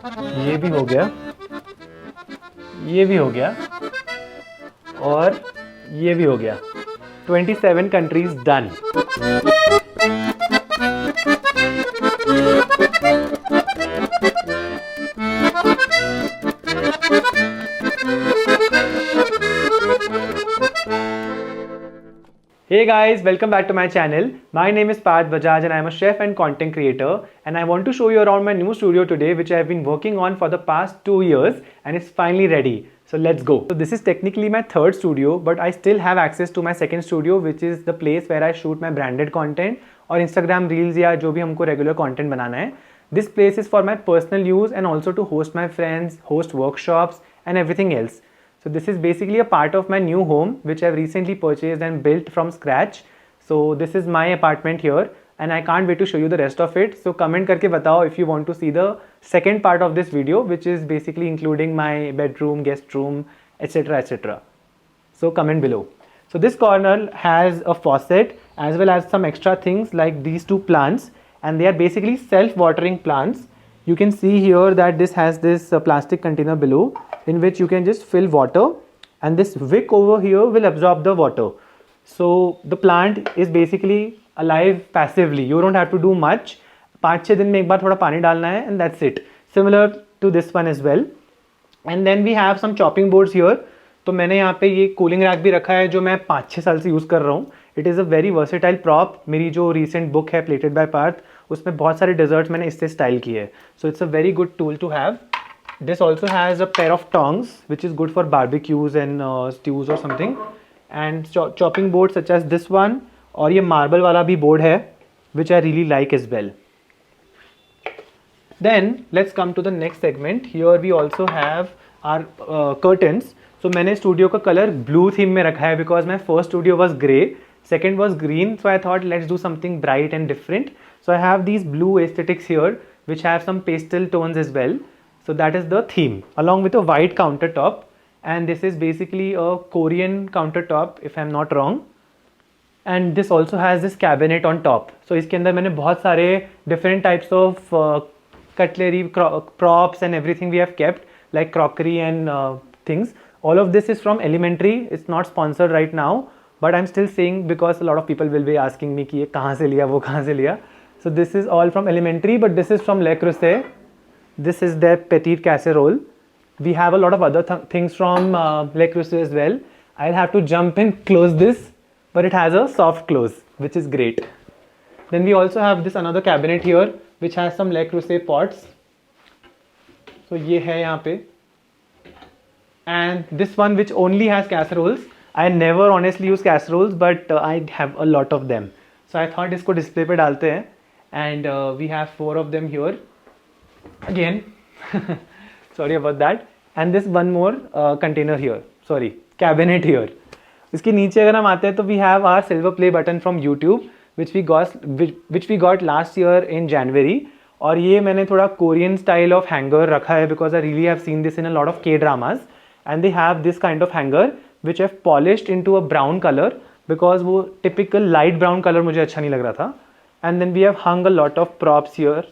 ये भी हो गया, ये भी हो गया और ये भी हो गया। 27 countries done. Hey guys, welcome back to my channel. My name is Parth Bajaj and I am a chef and content creator, and I want to show you around my new studio today, which I have been working on for the past 2 years, and it's finally ready. So let's go. So this is technically my third studio, but I still have access to my second studio, which is the place where I shoot my branded content or Instagram reels या जो भी हमको regular content बनाना है. This place is for my personal use and also to host my friends, host workshops and everything else. So this is basically a part of my new home which I've recently purchased and built from scratch. So this is my apartment here and I can't wait to show you the rest of it. So comment करके बताओ if you want to see the second part of this video, which is basically including my bedroom, guest room, etc, etc. So comment below. So this corner has a faucet as well as some extra things like these two plants, and they are basically self-watering plants. You can see here that this has this plastic container below in which you can just fill water, and this wick over here will absorb the water. So the plant is basically alive passively. You don't have to do much. 5-6 दिन में एक बार थोड़ा पानी डालना है and that's it. Similar to this one as well. And then we have some chopping boards here. तो मैंने यहाँ पे ये कूलिंग रैक भी रखा है जो मैं 5-6 साल से यूज़ कर रहा हूँ. It is a very versatile prop. मेरी जो रिसेंट बुक है प्लेटेड बाय पार्थ, उसमें बहुत सारे डेजर्ट्स मैंने इससे स्टाइल किए हैं. So it's a very good tool to have. This also has a pair of tongs which is good for barbecues and stews or something, and chopping boards such as this one, और ये marble वाला भी board है which I really like as well. Then let's come to the next segment. Here we also have our curtains. So मैंने studio का color blue theme में रखा है because my first studio was grey, second was green, so I thought let's do something bright and different. So I have these blue aesthetics here which have some pastel tones as well. So that is the theme, along with a white countertop, and this is basically a Korean countertop if I'm not wrong. And this also has this cabinet on top. So इसके अंदर मैंने बहुत सारे different types of cutlery, props and everything we have kept, like crockery and things. All of this is from Elementary. It's not sponsored right now, but I'm still saying because a lot of people will be asking me कि ये कहाँ से लिया, वो कहाँ से लिया. So this is all from Elementary, but this is from Le Creuset. This is their petite casserole. We have a lot of other things from Le Creuset as well. I'll have to jump and close this, but it has a soft close, which is great. Then we also have this another cabinet here, which has some Le Creuset pots. So ये है यहाँ पे. And this one which only has casseroles. I never honestly use casseroles, but I have a lot of them. So I thought इसको display पे डालते हैं. And we have 4 of them here. Again, sorry about that. And this one more container here, sorry, cabinet here. इसके नीचे अगर हम आते हैं तो we have our silver play button from YouTube which we got last year in January. और ये मैंने थोड़ा Korean style of hanger रखा है because I really have seen this in a lot of K-dramas, and they have this kind of hanger which I've polished into a brown color because वो typical light brown color मुझे अच्छा नहीं लग रहा था. And then we have hung a lot of props here,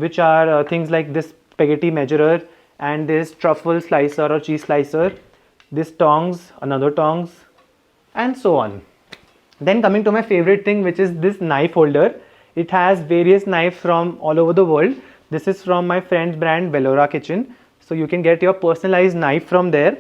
which are things like this spaghetti measurer and this truffle slicer or cheese slicer, this tongs, another tongs, and so on. Then coming to my favorite thing, which is this knife holder. It has various knives from all over the world. This is from my friend's brand Bellora Kitchen, so you can get your personalized knife from there.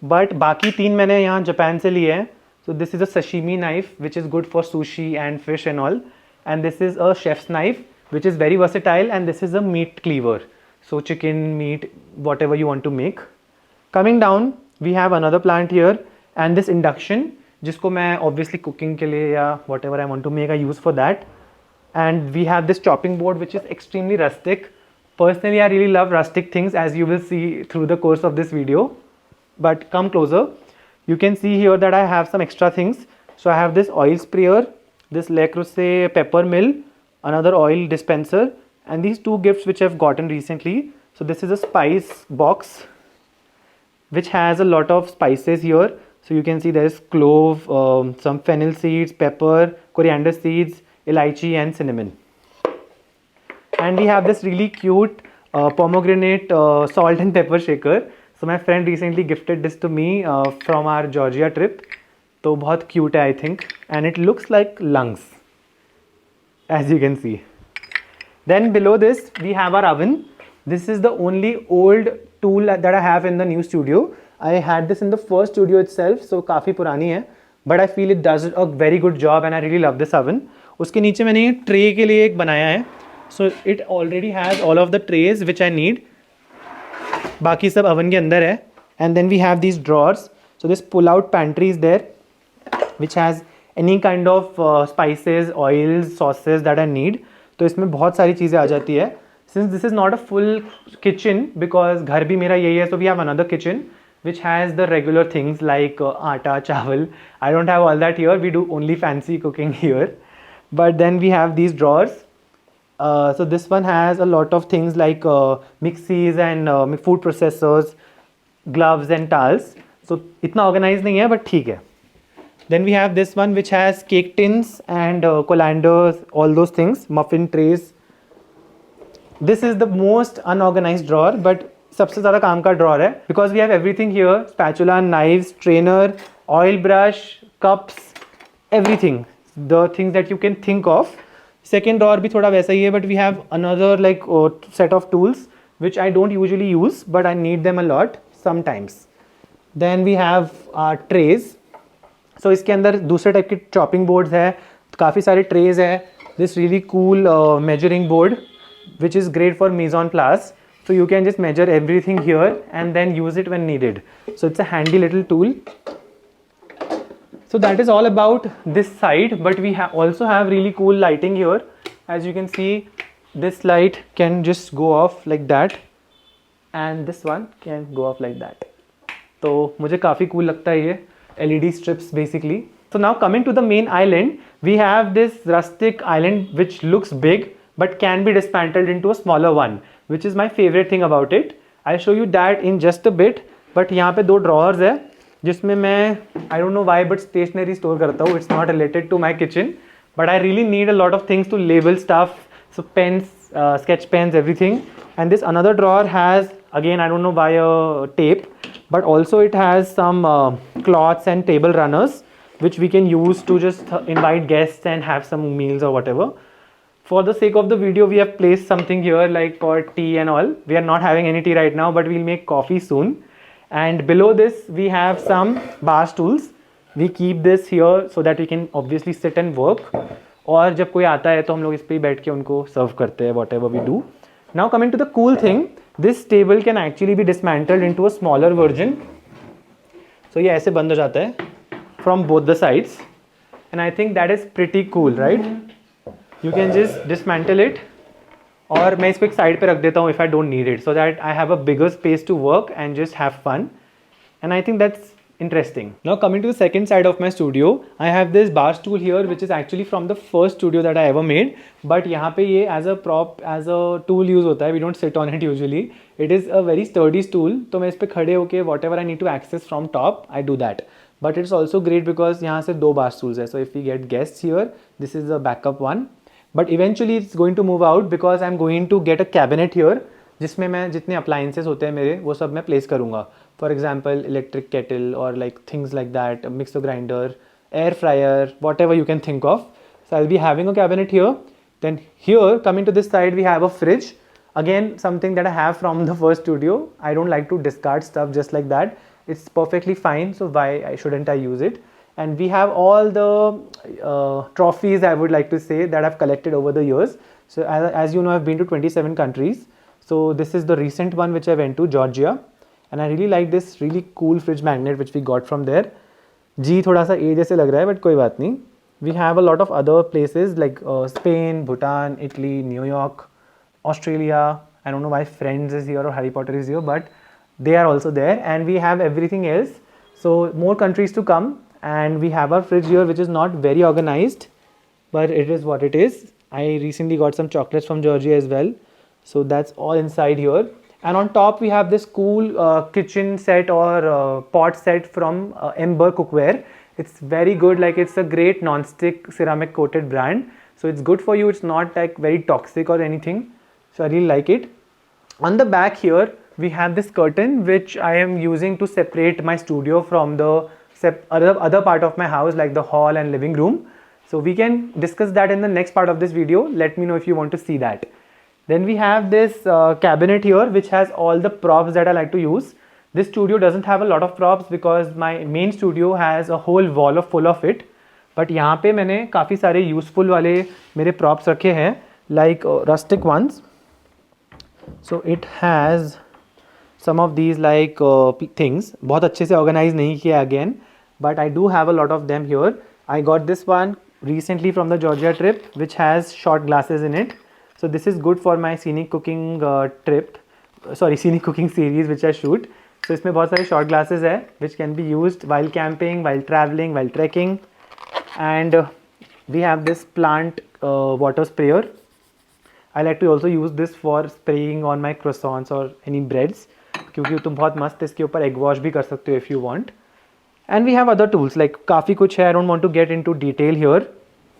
But बाकी 3 मैंने यहाँ Japan से लिए हैं. So this is a sashimi knife which is good for sushi and fish and all, and this is a chef's knife which is very versatile, and this is a meat cleaver, so chicken, meat, whatever you want to make. Coming down we have another plant here, and this induction जिसको मैं obviously cooking के लिए या whatever I want to make I use for that. And we have this chopping board which is extremely rustic. Personally I really love rustic things, as you will see through the course of this video, but come closer. You can see here that I have some extra things. So I have this oil sprayer, this Le Creuset pepper mill, another oil dispenser, and these 2 gifts which I've gotten recently. So this is a spice box which has a lot of spices here. So you can see there is clove, some fennel seeds, pepper, coriander seeds, elaichi and cinnamon. And we have this really cute pomegranate salt and pepper shaker. So my friend recently gifted this to me from our Georgia trip. तो बहुत cute है I think, and it looks like lungs, as you can see. Then below this we have our oven. This is the only old tool that I have in the new studio. I had this in the first studio itself, so काफ़ी पुरानी है, but I feel it does a very good job and I really love this oven. उसके नीचे मैंने tray के लिए एक बनाया है, so it already has all of the trays which I need. बाकी सब oven के अंदर है. And then we have these drawers. So this pull-out pantry is there, which has any kind of spices, oils, sauces that I need. तो इसमें बहुत सारी चीज़ें आ जाती है. Since this is not a full kitchen, because घर भी मेरा यही है, so we have another kitchen which has the regular things like atta, chawal. I don't have all that here. We do only fancy cooking here. But then we have these drawers. So this one has a lot of things like mixies and food processors, gloves and towels. So itna organized nahi hai, but theek hai. Then we have this one which has cake tins and colanders, all those things, muffin trays. This is the most unorganized drawer, but सबसे ज़्यादा काम का drawer है, because we have everything here, spatula, knives, strainer, oil brush, cups, everything, the things that you can think of. Second drawer भी थोड़ा वैसा ही है, but we have another like set of tools which I don't usually use, but I need them a lot sometimes. Then we have trays. So इसके अंदर दूसरे type की chopping boards है, काफ़ी सारे ट्रेज है. This really cool measuring board which is great for mise en place. So you can just measure everything here and then use it when needed. So it's a handy little tool. So that is all about this side, but we also have really cool lighting here. As you can see, this light can just go off like that and this one can go off like that. तो मुझे काफ़ी cool लगता है ये LED strips basically. So now coming to the main island, we have this rustic island which looks big but can be dismantled into a smaller one, which is my favorite thing about it. I'll show you that in just a bit. But यहाँ पे दो drawers है जिसमें मैं I don't know why but stationery store करता हूँ. It's not related to my kitchen, but I really need a lot of things to label stuff. So pens, sketch pens, everything. And this another drawer has, again I don't know why a tape, but also it has some cloths and table runners which we can use to just invite guests and have some meals or whatever. For the sake of the video, we have placed something here like for tea and all. We are not having any tea right now, but we'll make coffee soon. And below this, we have some bar stools. We keep this here so that we can obviously sit and work. और जब कोई आता है तो हम लोग इस पे ही बैठ के उनको सर्व करते हैं, whatever we do. Now coming to the cool thing, this table can actually be dismantled into a smaller version. So ये ऐसे बंद हो जाता है from both the sides. And I think that is pretty cool, right? You can just dismantle it, और मैं इसको एक साइड पे रख देता हूँ if I don't need it, so that I have a bigger space to work and just have fun. And I think that's interesting. Now coming to the second side of my studio, I have this bar stool here which is actually from the first studio that I ever made. But यहाँ पे ये as a prop, as a tool use होता है. We don't sit on it usually. It is a very sturdy stool. तो मैं इस पे खड़े होके whatever I need to access from top, I do that. But it's also great because यहाँ से दो bar stools है. So if we get guests here, this is the backup one. But eventually it's going to move out because I'm going to get a cabinet here जिसमें मैं जितने appliances होते हैं मेरे वो सब मैं place करूँगा. For example, electric kettle or like things like that, mixer grinder, air fryer, whatever you can think of. So I'll be having a cabinet here. Then here, coming to this side, we have a fridge. Again, something that I have from the first studio. I don't like to discard stuff just like that. It's perfectly fine, so why shouldn't I use it? And we have all the trophies, I would like to say, that I've collected over the years. So as you know, I've been to 27 countries. So this is the recent one which I went to, Georgia. And I really like this really cool fridge magnet which we got from there. जी थोड़ा सा A जैसे लग रहा है, but कोई बात नहीं. We have a lot of other places like Spain, Bhutan, Italy, New York, Australia. I don't know why Friends is here or Harry Potter is here, but they are also there. And we have everything else. So more countries to come. And we have our fridge here which is not very organized, but it is what it is. I recently got some chocolates from Georgia as well. So that's all inside here. And on top we have this cool kitchen set or pot set from Ember Cookware. It's very good, like it's a great non-stick ceramic coated brand. So it's good for you, it's not like very toxic or anything. So I really like it. On the back here, we have this curtain which I am using to separate my studio from the other part of my house, like the hall and living room. So we can discuss that in the next part of this video. Let me know if you want to see that. Then we have this cabinet here which has all the props that I like to use. This studio doesn't have a lot of props because my main studio has a whole wall full of it. But यहाँ पे मैंने काफ़ी सारे useful वाले मेरे props रखे हैं, like rustic ones. So it has some of these like things. बहुत अच्छे से organize नहीं किया again, but I do have a lot of them here. I got this one recently from the Georgia trip, which has shot glasses in it. So this is good for my scenic cooking scenic cooking series which I shoot. So इसमें बहुत सारे shot glasses है which can be used while camping, while traveling, while trekking. And we have this plant water sprayer. I like to also use this for spraying on my croissants or any breads, क्योंकि तुम बहुत मस्त इसके ऊपर egg wash भी कर सकते हो if you want. And we have other tools, like काफ़ी कुछ है. I don't want to get into detail here.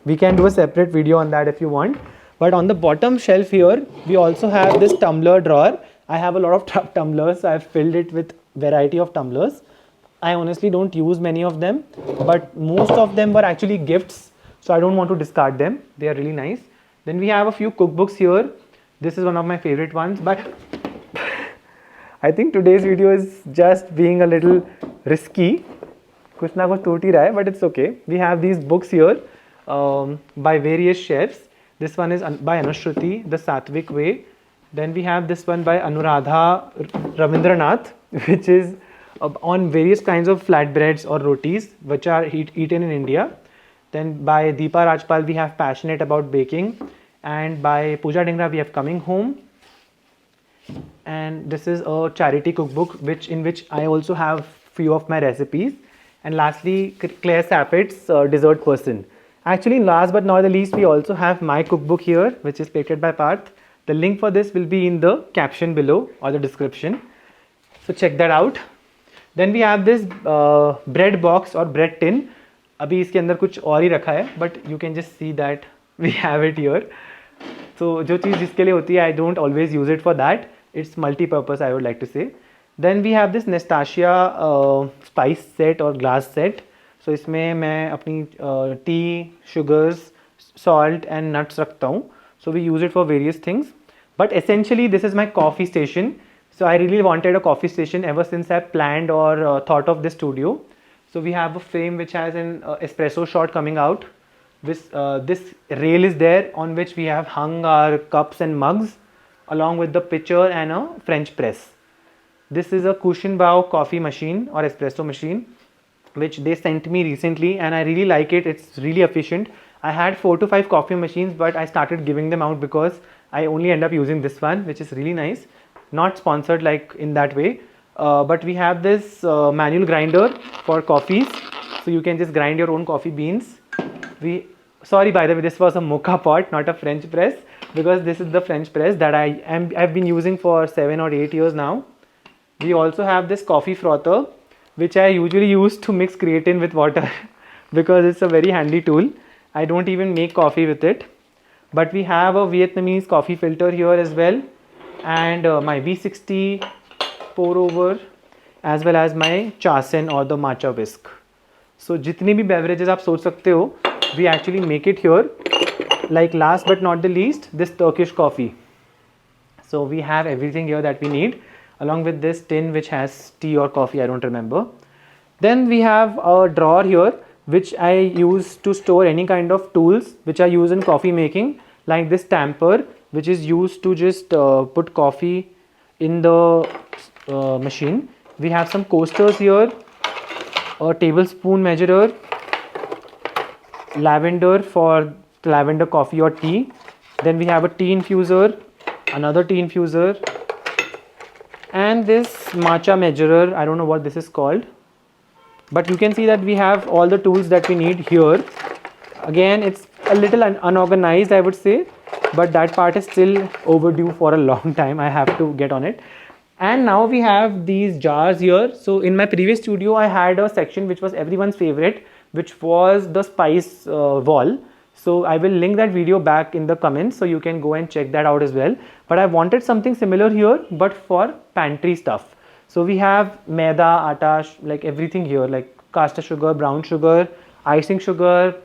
We can do a separate video on that if you want. But on the bottom shelf here, we also have this tumbler drawer. I have a lot of tumblers. So I've filled it with variety of tumblers. I honestly don't use many of them, but most of them were actually gifts, so I don't want to discard them. They are really nice. Then we have a few cookbooks here. This is one of my favorite ones, but I think today's video is just being a little risky. कुछ ना कुछ टूट ही रहा है, but it's okay. We have these books here by various chefs. This one is by Anushruti, The Sattvic Way. Then we have this one by Anuradha Ravindranath, which is on various kinds of flatbreads or rotis which are eaten in India. Then by Deepa Rajpal we have Passionate About Baking, and by Pooja Dhingra we have Coming Home. And this is a charity cookbook in which I also have few of my recipes. And lastly, Claire Sappet's Dessert Person. Actually, last but not the least, we also have my cookbook here, which is painted by Parth. The link for this will be in the caption below or the description, so check that out. Then we have this bread box or bread tin. अभी इसके अंदर कुछ और ही रखा है, but you can just see that we have it here. So जो चीज़ जिसके लिए होती है, I don't always use it for that. It's multi-purpose, I would like to say. Then we have this Nastasia spice set or glass set. So इसमें मैं अपनी tea, sugars, salt and nuts रखता हूँ. So we use it for various things. But essentially this is my coffee station. So I really wanted a coffee station ever since I planned or thought of this studio. So we have a frame which has an espresso shot coming out. This rail is there on which we have hung our cups and mugs along with the pitcher and a French press. This is a Cushinbao coffee machine or espresso machine which they sent me recently, and I really like it. It's really efficient. I had 4 to 5 coffee machines, but I started giving them out because I only end up using this one, which is really nice. Not sponsored like in that way, but we have this manual grinder for coffees, so you can just grind your own coffee beans. Sorry, by the way, this was a mocha pot, not a French press, because this is the French press that I've been using for 7 or 8 years now. We also have this coffee frother, which I usually use to mix creatine with water because it's a very handy tool. I don't even make coffee with it. But we have a Vietnamese coffee filter here as well, and my V60 pour over, as well as my chasen or the matcha whisk. So जितनी भी beverages आप सोच सकते हो, we actually make it here. Like last but not the least, this Turkish coffee. So we have everything here that we need, along with this tin which has tea or coffee, I don't remember. Then we have a drawer here which I use to store any kind of tools which I use in coffee making, like this tamper which is used to just put coffee in the machine. We have some coasters here, a tablespoon measurer, lavender for lavender coffee or tea. Then we have a tea infuser, another tea infuser, and this matcha measurer. I don't know what this is called, but you can see that we have all the tools that we need here. Again, it's a little unorganized, I would say, but that part is still overdue for a long time. I have to get on it. And now we have these jars here. So in my previous studio, I had a section which was everyone's favorite, which was the spice wall. So I will link that video back in the comments so you can go and check that out as well. But I wanted something similar here, but for pantry stuff. So we have maida, atta, like everything here, like caster sugar, brown sugar, icing sugar,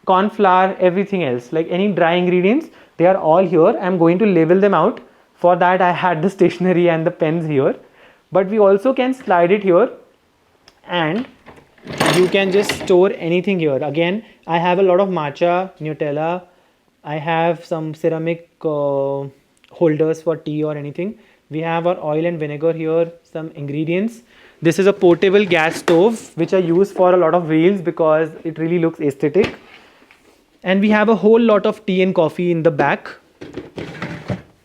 corn flour, everything else, like any dry ingredients, they are all here. I'm going to label them out. For that I had the stationery and the pens here, but we also can slide it here and you can just store anything here. Again, I have a lot of matcha, Nutella, I have some ceramic holders for tea or anything. We have our oil and vinegar here, some ingredients. This is a portable gas stove which I use for a lot of reels because it really looks aesthetic. And we have a whole lot of tea and coffee in the back.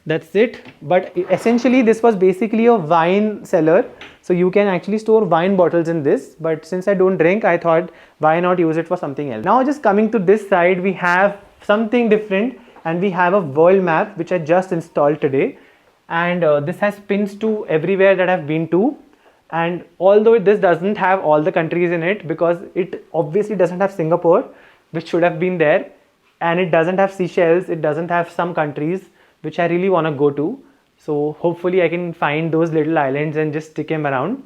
That's it. But essentially this was basically a wine cellar. So you can actually store wine bottles in this. But since I don't drink, I thought why not use it for something else. Now just coming to this side, we have something different and we have a world map which I just installed today. And this has pins to everywhere that I've been to. And although this doesn't have all the countries in it because it obviously doesn't have Singapore, which should have been there, and it doesn't have Seychelles, it doesn't have some countries which I really want to go to. So hopefully I can find those little islands and just stick them around.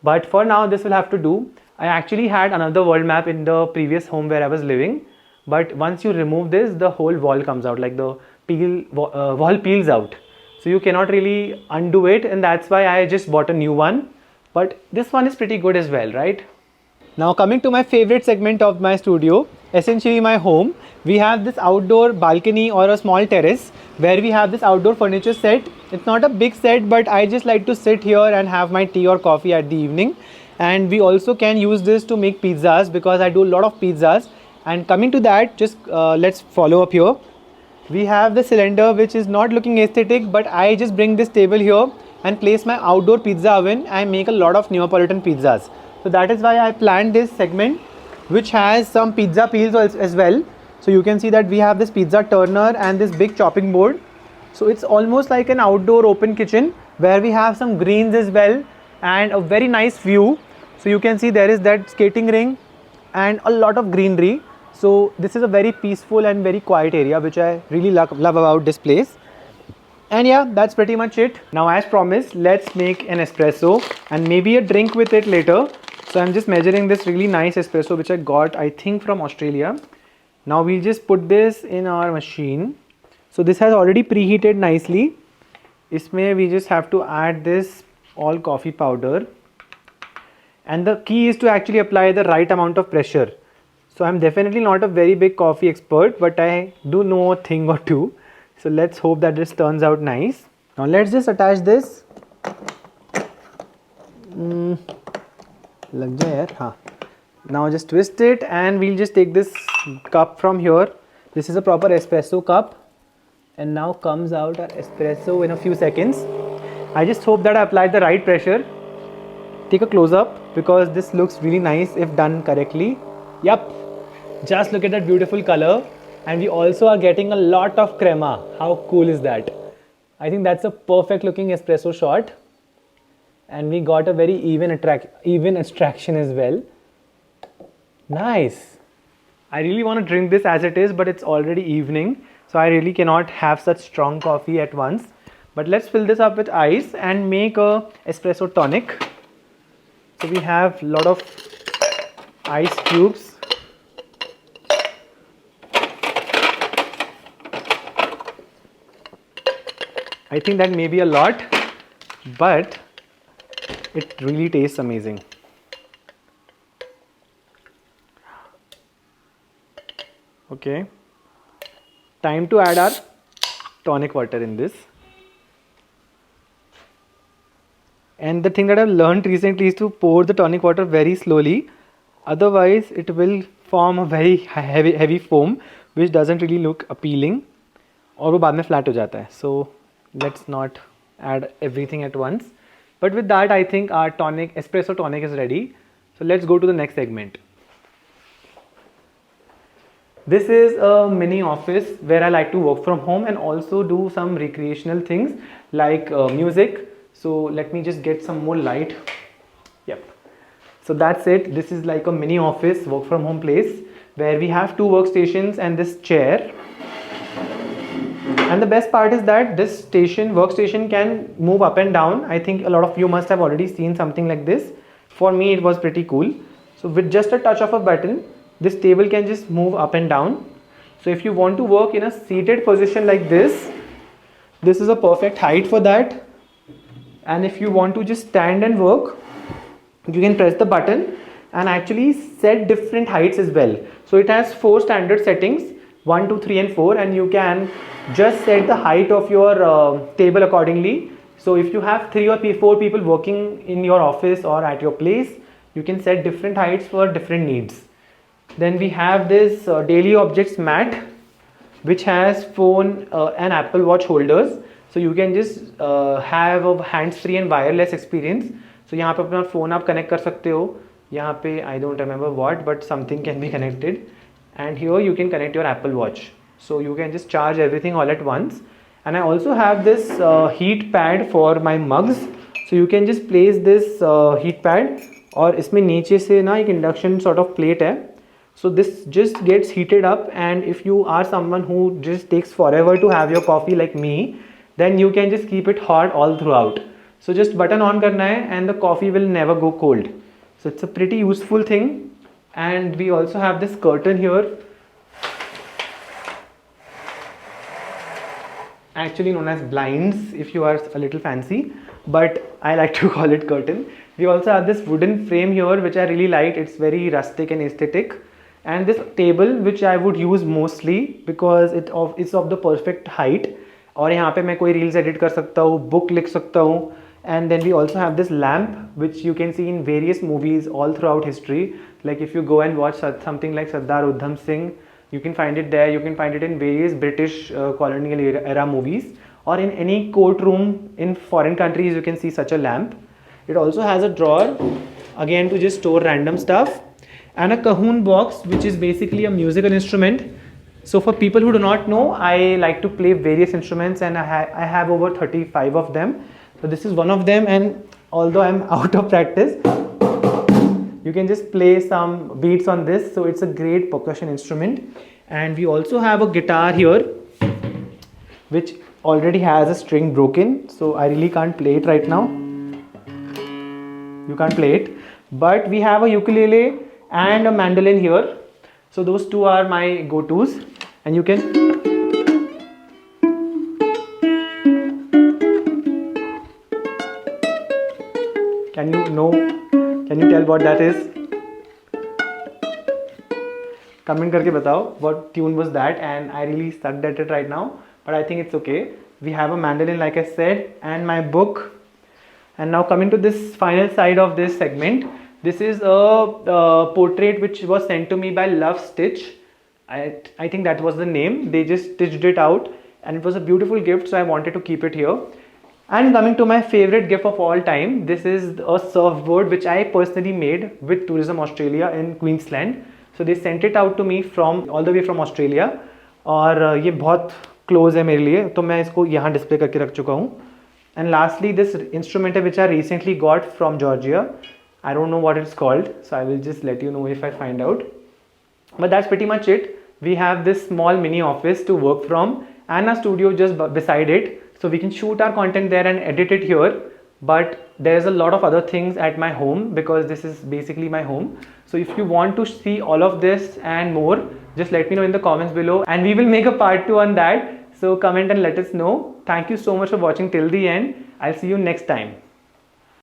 But for now this will have to do. I actually had another world map in the previous home where I was living, but once you remove this, the whole wall comes out, like the wall peels out. So you cannot really undo it, and that's why I just bought a new one. But this one is pretty good as well, right? Now coming to my favorite segment of my studio, essentially my home, we have this outdoor balcony or a small terrace where we have this outdoor furniture set. It's not a big set, but I just like to sit here and have my tea or coffee at the evening. And we also can use this to make pizzas because I do a lot of pizzas. And coming to that, just let's follow up here. We have the cylinder which is not looking aesthetic, but I just bring this table here and place my outdoor pizza oven and make a lot of Neapolitan pizzas. So that is why I planned this segment which has some pizza peels as well. So you can see that we have this pizza turner and this big chopping board. So it's almost like an outdoor open kitchen where we have some greens as well and a very nice view. So you can see there is that skating ring and a lot of greenery. So this is a very peaceful and very quiet area which I really love about this place. And yeah, that's pretty much it. Now as promised, let's make an espresso and maybe a drink with it later. So I'm just measuring this really nice espresso which I got, I think, from Australia. Now we'll just put this in our machine. So this has already preheated nicely. Isme we just have to add this all coffee powder. And the key is to actually apply the right amount of pressure. So I'm definitely not a very big coffee expert, but I do know a thing or two. So let's hope that this turns out nice. Now let's just attach this. Now just twist it and we'll just take this cup from here. This is a proper espresso cup and now comes out our espresso in a few seconds. I just hope that I applied the right pressure. Take a close up because this looks really nice if done correctly. Yup, just look at that beautiful color, and we also are getting a lot of crema. How cool is that? I think that's a perfect looking espresso shot. And we got a very even extraction as well. Nice. I really want to drink this as it is, but it's already evening, so I really cannot have such strong coffee at once. But let's fill this up with ice and make a espresso tonic. So we have a lot of ice cubes. I think that may be a lot, but it really tastes amazing. Okay, time to add our tonic water in this. And the thing that I've learned recently is to pour the tonic water very slowly, otherwise it will form a very heavy foam which doesn't really look appealing और वो बाद में flat हो जाता है. So let's not add everything at once. But with that, I think our espresso tonic is ready. So let's go to the next segment. This is a mini office where I like to work from home and also do some recreational things like music. So let me just get some more light. Yep. So that's it. This is like a mini office work from home place where we have 2 workstations and this chair. And the best part is that this workstation can move up and down. I think a lot of you must have already seen something like this. For me it was pretty cool. So with just a touch of a button, this table can just move up and down. So if you want to work in a seated position like this is a perfect height for that. And if you want to just stand and work, you can press the button and actually set different heights as well. So it has 4 standard settings, 1, 2, 3 and 4, and you can just set the height of your table accordingly. So if you have 3 or 4 people working in your office or at your place, you can set different heights for different needs. Then we have this daily objects mat, which has phone and Apple Watch holders. So you can just have a hands-free and wireless experience. So यहाँ पे अपना phone आप connect कर सकते हो. यहाँ पे I don't remember what, but something can be connected. And here you can connect your Apple Watch. So you can just charge everything all at once. And I also have this heat pad for my mugs. So you can just place this heat pad, और इसमें नीचे से ना एक induction sort of plate है. So this just gets heated up, and if you are someone who just takes forever to have your coffee like me, then you can just keep it hot all throughout. So just button on करना है and the coffee will never go cold. So it's a pretty useful thing. And we also have this curtain here, actually known as blinds if you are a little fancy, but I like to call it curtain. We also have this wooden frame here which I really like. It's very rustic and aesthetic. And this table which I would use mostly because it's of the perfect height. और यहाँ पे मैं कोई reels edit कर सकता हूँ, book लिख सकता हूँ. And then we also have this lamp which you can see in various movies all throughout history. Like if you go and watch something like Sardar Udham Singh, you can find it there. You can find it in various British colonial era movies, or in any courtroom in foreign countries you can see such a lamp. It also has a drawer again to just store random stuff, and a cajon box which is basically a musical instrument. So for people who do not know, I like to play various instruments, and I have over 35 of them. So this is one of them, and although I'm out of practice, you can just play some beats on this. So it's a great percussion instrument. And we also have a guitar here which already has a string broken, so I really can't play it right now. You can't play it, but we have a ukulele and a mandolin here. So those two are my go-tos, and you can can you tell what that is? Comment करके बताओ what tune was that, and I really sucked at it right now, but I think it's okay. We have a mandolin like I said, and my book. And now coming to this final side of this segment, this is a portrait which was sent to me by Love Stitch. I think that was the name. They just stitched it out, and it was a beautiful gift, so I wanted to keep it here. And coming to my favorite gift of all time, this is a surfboard which I personally made with Tourism Australia in Queensland. So they sent it out to me from all the way from Australia, और ये बहुत close है मेरे लिए, तो मैं इसको यहाँ display करके रख चुका हूँ. And lastly, this instrument which I recently got from Georgia. I don't know what it's called, so I will just let you know if I find out. But that's pretty much it. We have this small mini office to work from, and a studio just beside it. So we can shoot our content there and edit it here. But there's a lot of other things at my home because this is basically my home. So if you want to see all of this and more, just let me know in the comments below, and we will make a part 2 on that. So comment and let us know. Thank you so much for watching till the end. I'll see you next time.